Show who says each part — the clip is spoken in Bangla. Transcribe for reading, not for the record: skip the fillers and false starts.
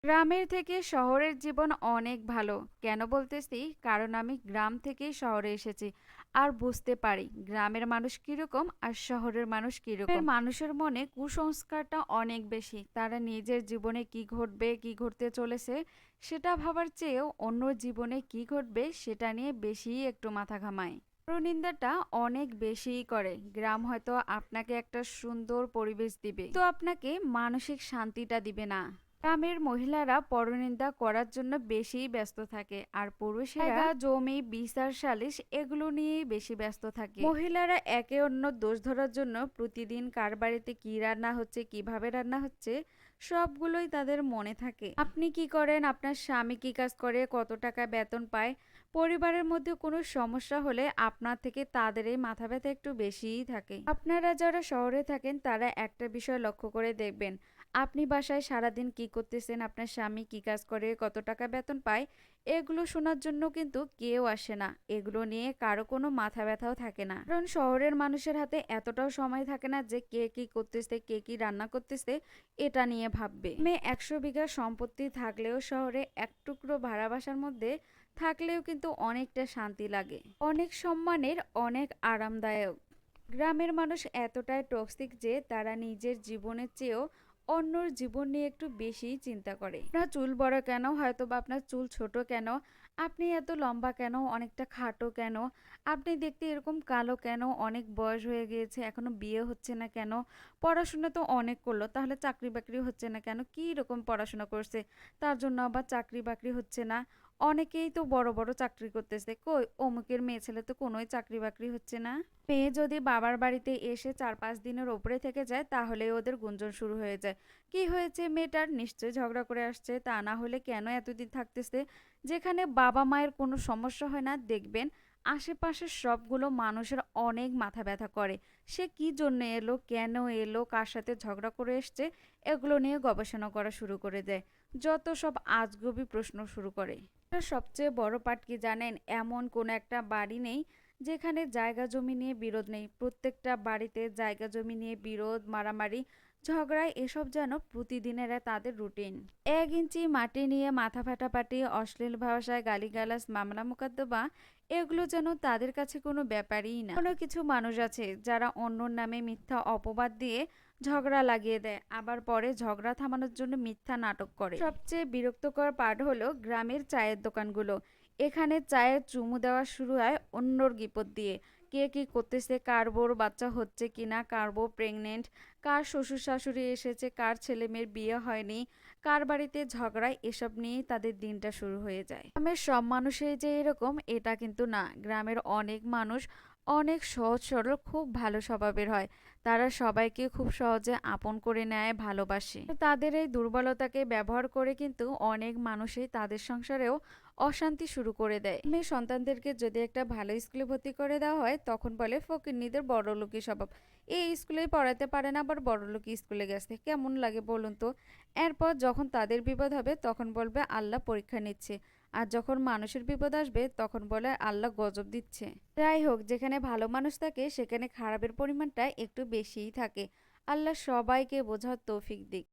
Speaker 1: গ্রামের থেকে শহরের জীবন অনেক ভালো। কেন বলতেছি? কারণ আমি গ্রাম থেকেই শহরে এসেছি। আর বুঝতে পারি গ্রামের মানুষ কিরকম আর শহরের মানুষ কিরকম। মানুষের মনে কুসংস্কারটা অনেক বেশি। তারা নিজের জীবনে কি ঘটবে, কি ঘটতে চলেছে সেটা ভাবার চেয়েও অন্য জীবনে কি ঘটবে সেটা নিয়ে বেশিই একটু মাথা ঘামায়। পরনিন্দাটা অনেক বেশিই করে। গ্রাম হয়তো আপনাকে একটা সুন্দর পরিবেশ দিবে, তো আপনাকে মানসিক শান্তিটা দিবে না। গ্রামের মহিলারা পরনিন্দা করার জন্য বেশি ব্যস্ত থাকে আর পুরুষেরা জায়গা, জমি, বিচার, সালিশ এগুলো নিয়েই বেশি ব্যস্ত থাকে। মহিলারা একে অন্য দোষ ধরার জন্য প্রতিদিন কার বাড়িতে কি রান্না হচ্ছে, কিভাবে রান্না হচ্ছে সবগুলোই তাদের মনে থাকে। আপনি কি করেন, আপনার স্বামী কি কাজ করে, কত টাকা বেতন পায়, পরিবারের মধ্যে কোনো সমস্যা হলে আপনার থেকে তাদের এই মাথা ব্যথা একটু বেশিই থাকে। আপনারা যারা শহরে থাকেন তারা একটা বিষয় লক্ষ্য করে দেখবেন, আপনি বাসায় সারাদিন কি করতেছেন, আপনার স্বামী কি কাজ করে, কত টাকা বেতন পায়, এগুলো শোনার জন্য কিন্তু কেউ আসে না। এগুলো নিয়ে কারো কোনো মাথা ব্যথাও থাকে না, কারণ শহরের মানুষের হাতে এতটাও সময় থাকে না যে কে কি করতেছে, কে কি রান্না করতেছে এটা নিয়ে ভাববে। 100 বিঘা সম্পত্তি থাকলেও শহরে এক টুকরো ভাড়া বাসার মধ্যে থাকলেও কিন্তু অনেকটা শান্তি লাগে, অনেক সম্মানের, অনেক আরামদায়ক। গ্রামের মানুষ এতটাই টক্সিক যে তারা নিজের জীবনের চেয়েও অন্যর জীবন নিয়ে একটু বেশিই চিন্তা করে। আপনার চুল বড় কেন, হয়তো বা আপনার চুল ছোট কেন, আপনি এত লম্বা কেন, অনেকটা খাটো কেন, আপনি দেখতে এরকম কালো কেন, অনেক বয়স হয়ে গিয়েছে এখনো বিয়ে হচ্ছে না কেন, পড়াশোনা তো অনেক করলো তাহলে চাকরি বাকরি হচ্ছে না কেন, কি রকম পড়াশোনা করছে তার জন্য আবার চাকরি বাকরি হচ্ছে না, অনেকেই তো বড় বড় চাকরি করতেছে, কই অমুকের মেয়ে ছেলে তো কোনোই চাকরি বাকরি হচ্ছে না। মেয়ে যদি বাবার বাড়িতে এসে 4-5 দিনের ওপরে থেকে যায় তাহলে ওদের গুঞ্জন শুরু হয়ে যায়, কি হয়েছে মেয়েটার, নিশ্চয়ই ঝগড়া করে আসছে, তা না হলে কেন এতদিন থাকতেছে। যেখানে বাবা মায়ের কোনো সমস্যা হয় না দেখবেন আশেপাশের সবগুলো মানুষের অনেক মাথা ব্যথা করে। সে কি জন্য এলো, কেন এলো, কার সাথে ঝগড়া করে এসছে, এগুলো নিয়ে গবেষণা করা শুরু করে দেয়। যত সব আজগুবি প্রশ্ন শুরু করে। সবচেয়ে বড় পার্ট কি জানেন, এমন কোনো একটা বাড়ি নেই যেখানে জায়গা জমি নিয়ে বিরোধ নেই। প্রত্যেকটা বাড়িতে জায়গা জমি নিয়ে বিরোধ, মারামারি, ঝগড়া এসব যেন প্রতিদিনের তাদের রুটিন। 1 ইঞ্চি মাটি নিয়ে মাথা ফাটাফাটি, অশ্লীল ভাষায় গালিগালাজ, মামলা মোকদ্দমা এগুলো যেন তাদের কাছে কোনো ব্যাপারই না। কোনো কিছু মানুষ আছে যারা অন্যর নামে মিথ্যা অপবাদ দিয়ে ঝগড়া লাগিয়ে দেয়, আবার পরে ঝগড়া থামানোর জন্য মিথ্যা নাটক করে। সবচেয়ে বিরক্তকর পার্ট হলো গ্রামের চায়ের দোকানগুলো। এখানে চায়ের চুমু দেওয়া শুরু হয় অন্যর গিপত দিয়ে। কে কি করতেছে, কার বউর বাচ্চা হচ্ছে কিনা, কার বউ প্রেগনেন্ট, কার শ্বশুর শাশুড়ি এসেছে, কার ছেলে মেয়ের বিয়ে হয়নি, কার বাড়িতে ঝগড়ায়, এসব নিয়েই তাদের দিনটা শুরু হয়ে যায়। গ্রামের সব মানুষই যে এরকম এটা কিন্তু না। গ্রামের অনেক মানুষ অনেক সহজ সরল, খুব ভালো স্বভাবের হয়। তারা সবাইকে খুব সহজে আপন করে নেয়, ভালোবাসে। তাদের এই দুর্বলতাকে ব্যবহার করে কিন্তু অনেক মানুষই তাদের সংসারেও অশান্তি শুরু করে দেয়। মেয়ে সন্তানদেরকে যদি একটা ভালো স্কুলে ভর্তি করে দেওয়া হয় তখন বলে ফকিন্নিদের বড়লোকি স্বভাব, এই স্কুলেই পড়াতে পারে না আবার বড়লোকি স্কুলে গেছে, কেমন লাগে বলুন তো। এরপর যখন তাদের বিপদ হবে তখন বলবে আল্লাহ পরীক্ষা নিচ্ছে, আর যখন মানুষের বিপদ আসবে তখন বলে আল্লাহ গজব দিচ্ছে। যাই হোক, যেখানে ভালো মানুষ থাকে সেখানে খারাপের পরিমাণটা একটু বেশিই থাকে। আল্লাহ সবাইকে বোঝার তৌফিক দিক।